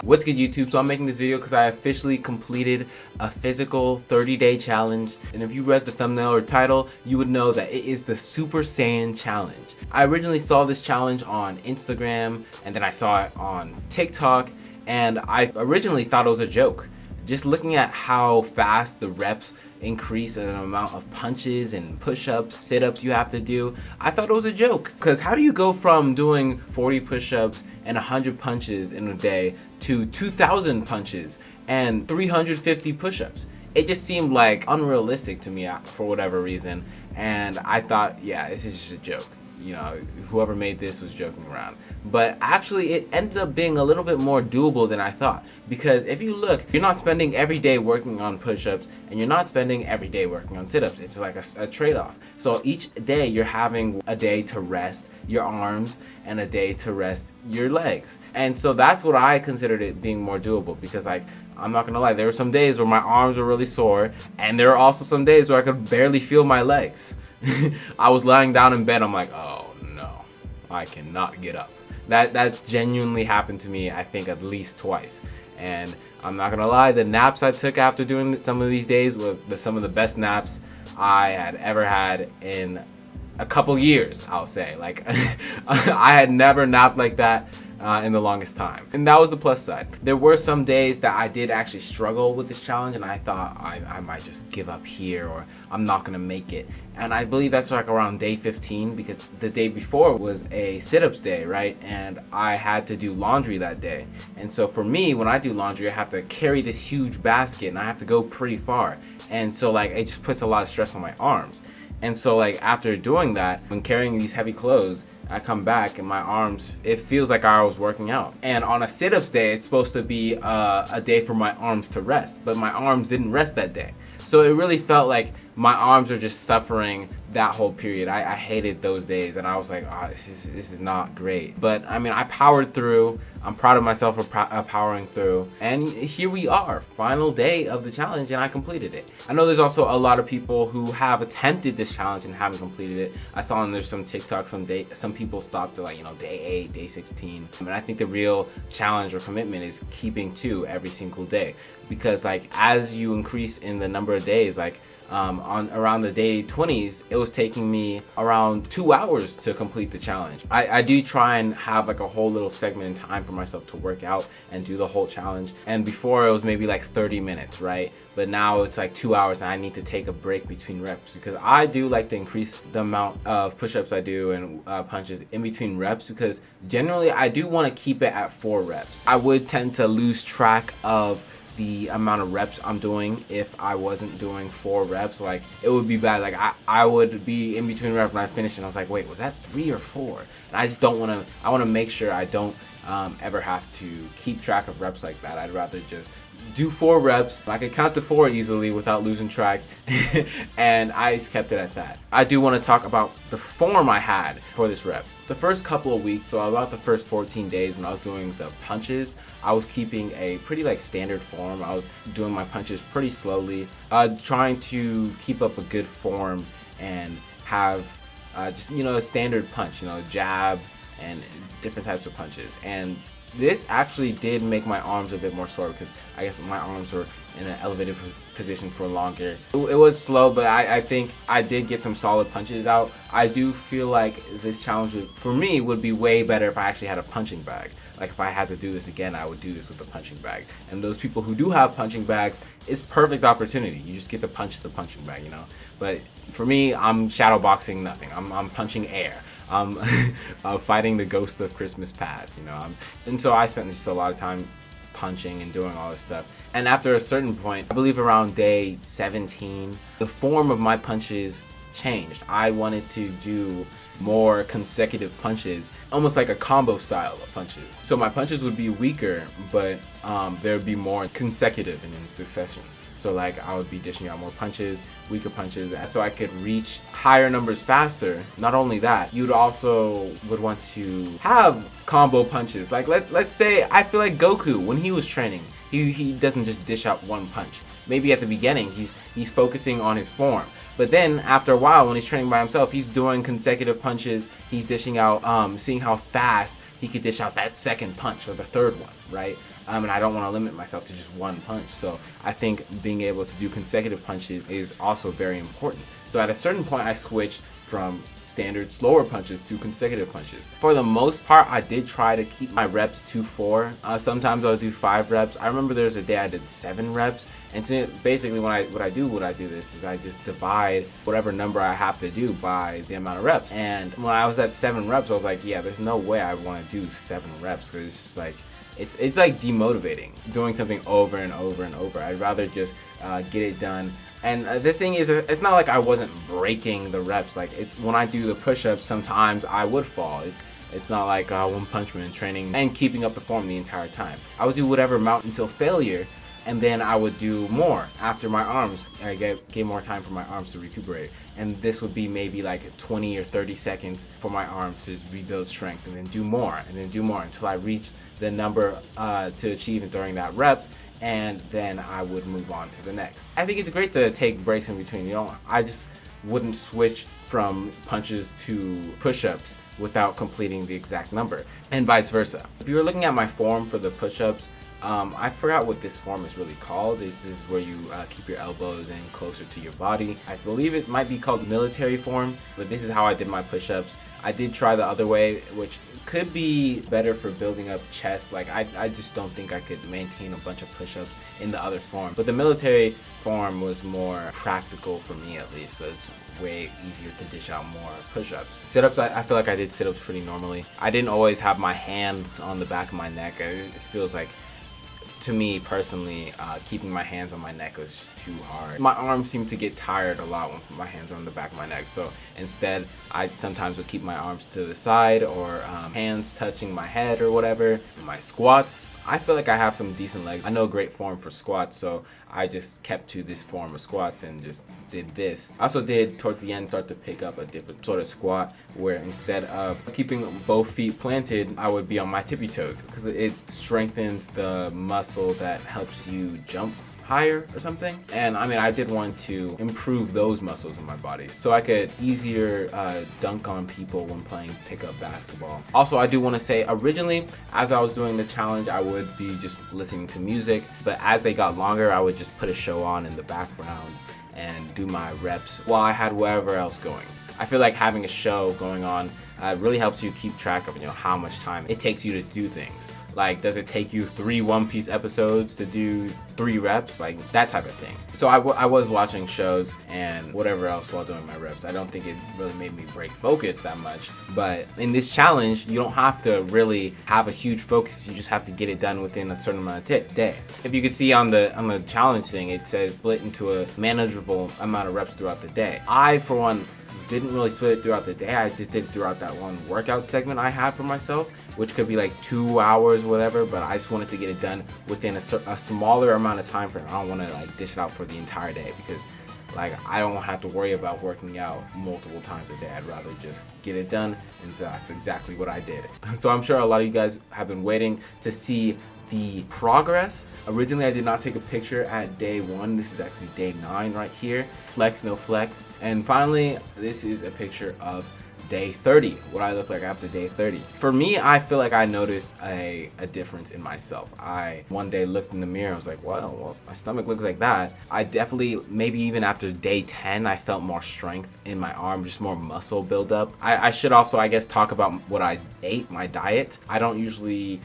What's good, YouTube? So I'm making this video because I officially completed a physical 30-day challenge. And if you read the thumbnail or title, you would know that it is the Super Saiyan Challenge. I originally saw this challenge on Instagram, and then I saw it on TikTok, and I originally thought it was a joke. Just looking at how fast the reps increase in the amount of punches and push-ups, sit-ups you have to do, I thought it was a joke. Because how do you go from doing 40 push-ups and 100 punches in a day to 2,000 punches and 350 push-ups? It just seemed like unrealistic to me for whatever reason, and I thought, yeah, this is just a joke. You know, whoever made this was joking around. But actually, it ended up being a little bit more doable than I thought. Because if you look, you're not spending every day working on push-ups, and you're not spending every day working on sit-ups. It's like a trade-off. So each day, you're having a day to rest your arms and a day to rest your legs. And so that's what I considered it being more doable. Because, like, I'm not gonna lie, there were some days where my arms were really sore, and there were also some days where I could barely feel my legs. I was lying down in bed, I'm like, oh no, I cannot get up. That genuinely happened to me, I think, at least twice. And I'm not gonna lie, the naps I took after doing some of these days were some of the best naps I had ever had in a couple years, I'll say. Like, I had never napped like that in the longest time, and that was the plus side. There were some days that I did actually struggle with this challenge, and I thought I might just give up here, or I'm not gonna make it. And I believe that's like around day 15, because the day before was a sit-ups day, right? And I had to do laundry that day. And so for me, when I do laundry, I have to carry this huge basket, and I have to go pretty far. And so, like, it just puts a lot of stress on my arms. And so, like, after doing that, when carrying these heavy clothes, I come back and my arms, it feels like I was working out. And on a sit-ups day, it's supposed to be a day for my arms to rest, but my arms didn't rest that day. So it really felt like my arms are just suffering that whole period. I hated those days, and I was like, oh, this is not great. But I mean, I powered through. I'm proud of myself for powering through. And here we are, final day of the challenge, and I completed it. I know there's also a lot of people who have attempted this challenge and haven't completed it. I saw there's some TikTok, some people stopped at, like, you know, day 8, day 16. And I think the real challenge or commitment is keeping to every single day. Because, like, as you increase in the number of days, like, on around the day 20s, it was taking me around 2 hours to complete the challenge. I do try and have like a whole little segment in time for myself to work out and do the whole challenge. And before, it was maybe like 30 minutes, right? But now it's like 2 hours, and I need to take a break between reps, because I do like to increase the amount of push-ups I do and punches in between reps, because generally I do want to keep it at 4 reps. I would tend to lose track of the amount of reps I'm doing if I wasn't doing 4 reps. Like, it would be bad. Like, I would be in between reps when I finished, and I was like, wait, was that 3 or 4? And I just don't want to. I want to make sure I don't ever have to keep track of reps like that. I'd rather just do 4 reps. I could count to 4 easily without losing track, and I just kept it at that. I do want to talk about the form I had for this rep. The first couple of weeks, so about the first 14 days when I was doing the punches, I was keeping a pretty, like, standard form. I was doing my punches pretty slowly, trying to keep up a good form and have just, you know, a standard punch, you know, jab and different types of punches. And this actually did make my arms a bit more sore, because I guess my arms were in an elevated position for longer. It was slow, but I think I did get some solid punches out. I do feel like this challenge for me would be way better if I actually had a punching bag. Like, if I had to do this again, I would do this with a punching bag. And those people who do have punching bags, it's perfect opportunity. You just get to punch the punching bag, you know. But for me, I'm shadow boxing nothing. I'm punching air. Fighting the ghost of Christmas past, you know. And so I spent just a lot of time punching and doing all this stuff. And after a certain point, I believe around day 17, the form of my punches changed. I wanted to do more consecutive punches, almost like a combo style of punches. So my punches would be weaker, but there would be more consecutive and in succession. So, like, I would be dishing out more punches, weaker punches, so I could reach higher numbers faster. Not only that, you'd also would want to have combo punches. Like, let's say, I feel like Goku, when he was training, he doesn't just dish out one punch. Maybe at the beginning, he's focusing on his form. But then after a while, when he's training by himself, he's doing consecutive punches. He's dishing out, seeing how fast he could dish out that second punch or the third one, right? and I don't want to limit myself to just one punch. So I think being able to do consecutive punches is also very important. So at a certain point, I switched from standard slower punches to consecutive punches. For the most part, I did try to keep my reps to 4. Sometimes I'll do 5 reps. I remember there was a day I did 7 reps. And so basically when I do this is I just divide whatever number I have to do by the amount of reps. And when I was at 7 reps, I was like, yeah, there's no way I want to do 7 reps, because it's like it's like demotivating doing something over and over and over. I'd rather just get it done. And the thing is, it's not like I wasn't breaking the reps. Like, it's when I do the push-ups, sometimes I would fall. It's not like One Punch Man training and keeping up the form the entire time. I would do whatever amount until failure, and then I would do more after my arms. I gave more time for my arms to recuperate. And this would be maybe like 20 or 30 seconds for my arms to rebuild strength, and then do more, and then do more until I reached the number to achieve during that rep. And then I would move on to the next. I think it's great to take breaks in between. I just wouldn't switch from punches to push-ups without completing the exact number, and vice versa. If you're looking at my form for the push-ups, I forgot what this form is really called. This is where you keep your elbows in closer to your body. I believe it might be called military form, but this is how I did my push-ups. I did try the other way, which could be better for building up chest. Like, I just don't think I could maintain a bunch of push-ups in the other form. But the military form was more practical for me, at least. So it's way easier to dish out more push-ups. Sit-ups, I feel like I did sit-ups pretty normally. I didn't always have my hands on the back of my neck. It feels like, to me personally, keeping my hands on my neck was just too hard. My arms seem to get tired a lot when my hands are on the back of my neck, so instead I sometimes would keep my arms to the side, or hands touching my head or whatever. My squats, I feel like I have some decent legs. I know a great form for squats, so I just kept to this form of squats and just did this. I also did, towards the end, start to pick up a different sort of squat, where instead of keeping both feet planted, I would be on my tippy toes, because it strengthens the muscle that helps you jump higher or something. And I mean, I did want to improve those muscles in my body so I could easier dunk on people when playing pickup basketball. Also, I do want to say, originally, as I was doing the challenge, I would be just listening to music, but as they got longer, I would just put a show on in the background and do my reps while I had whatever else going. I feel like having a show going on really helps you keep track of how much time it takes you to do things. Like, does it take you 3 One Piece episodes to do 3 reps? Like, that type of thing. So I was watching shows and whatever else while doing my reps. I don't think it really made me break focus that much. But in this challenge, you don't have to really have a huge focus. You just have to get it done within a certain amount of day. If you can see on the challenge thing, it says split into a manageable amount of reps throughout the day. I, for one, didn't really split it throughout the day. I just did it throughout that one workout segment I had for myself, which could be like 2 hours, whatever, but I just wanted to get it done within a smaller amount of time frame. I don't want to like dish it out for the entire day, because like, I don't have to worry about working out multiple times a day. I'd rather just get it done, and so that's exactly what I did. So I'm sure a lot of you guys have been waiting to see the progress. Originally, I did not take a picture at day 1. This is actually day 9 right here. Flex, no flex. And finally, this is a picture of day 30, what I look like after day 30. For me, I feel like I noticed a difference in myself. I one day looked in the mirror, I was like, well, my stomach looks like that. I definitely, maybe even after day 10, I felt more strength in my arm, just more muscle buildup. I should also, I guess, talk about what I ate, my diet. I don't usually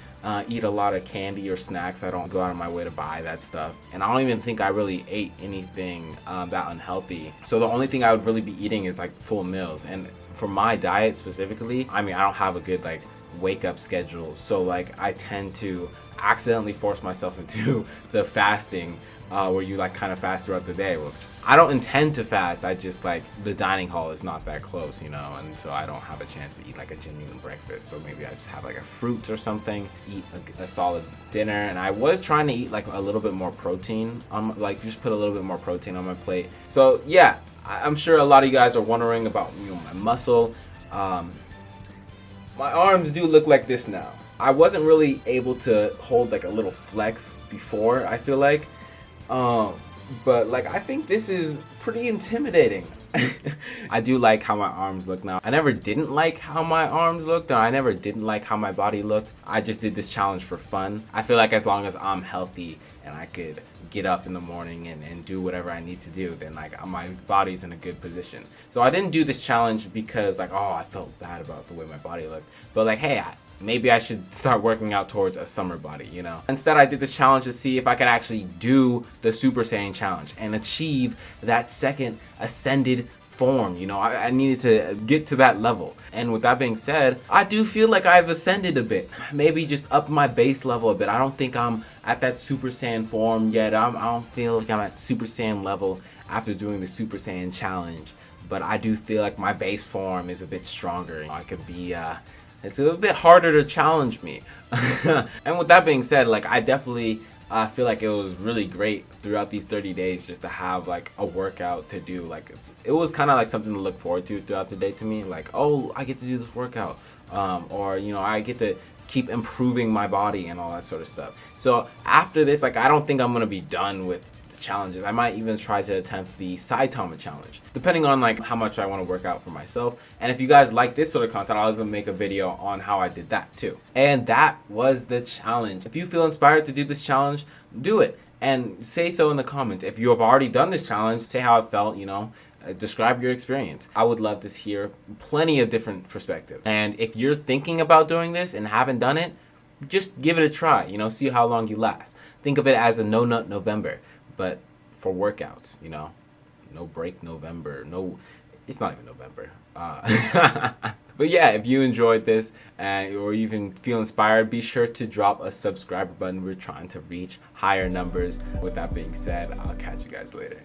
eat a lot of candy or snacks. I don't go out of my way to buy that stuff, and I don't even think I really ate anything that unhealthy. So the only thing I would really be eating is like full meals. And for my diet specifically, I mean, I don't have a good like wake up schedule, so like I tend to accidentally force myself into the fasting where you like kind of fast throughout the day. Well, I don't intend to fast, I just like, the dining hall is not that close, and so I don't have a chance to eat like a genuine breakfast. So maybe I just have like a fruit or something, eat a solid dinner. And I was trying to eat like a little bit more protein on like just put a little bit more protein on my plate. So yeah, I'm sure a lot of you guys are wondering about my muscle. My arms do look like this now. I wasn't really able to hold like a little flex before, I feel like. But like, I think this is pretty intimidating. I do like how my arms look now. I never didn't like how my arms looked, or I never didn't like how my body looked. I just did this challenge for fun. I feel like as long as I'm healthy and I could get up in the morning and do whatever I need to do, then like my body's in a good position. So I didn't do this challenge because like, oh, I felt bad about the way my body looked, but like, hey, maybe I should start working out towards a summer body, you know? Instead, I did this challenge to see if I could actually do the Super Saiyan challenge and achieve that second ascended form. You know, I needed to get to that level. And with that being said, I do feel like I've ascended a bit. Maybe just up my base level a bit. I don't think I'm at that Super Saiyan form yet. I don't feel like I'm at Super Saiyan level after doing the Super Saiyan challenge. But I do feel like my base form is a bit stronger. I could be, it's a bit harder to challenge me. And with that being said, like I definitely feel like it was really great throughout these 30 days just to have like a workout to do. Like it was kind of like something to look forward to throughout the day to me. Like, oh, I get to do this workout, or you know, I get to keep improving my body and all that sort of stuff. So after this, like I don't think I'm gonna be done with challenges. I might even try to attempt the Saitama challenge, depending on like how much I want to work out for myself. And if you guys like this sort of content, I'll even make a video on how I did that too. And that was the challenge. If you feel inspired to do this challenge, do it and say so in the comments. If you have already done this challenge, say how it felt, you know, describe your experience. I would love to hear plenty of different perspectives. And if you're thinking about doing this and haven't done it, just give it a try, you know, see how long you last. Think of it as a no nut November, but for workouts, you know, no break November. No, it's not even November. But yeah, if you enjoyed this or even feel inspired, be sure to drop a subscribe button. We're trying to reach higher numbers. With that being said, I'll catch you guys later.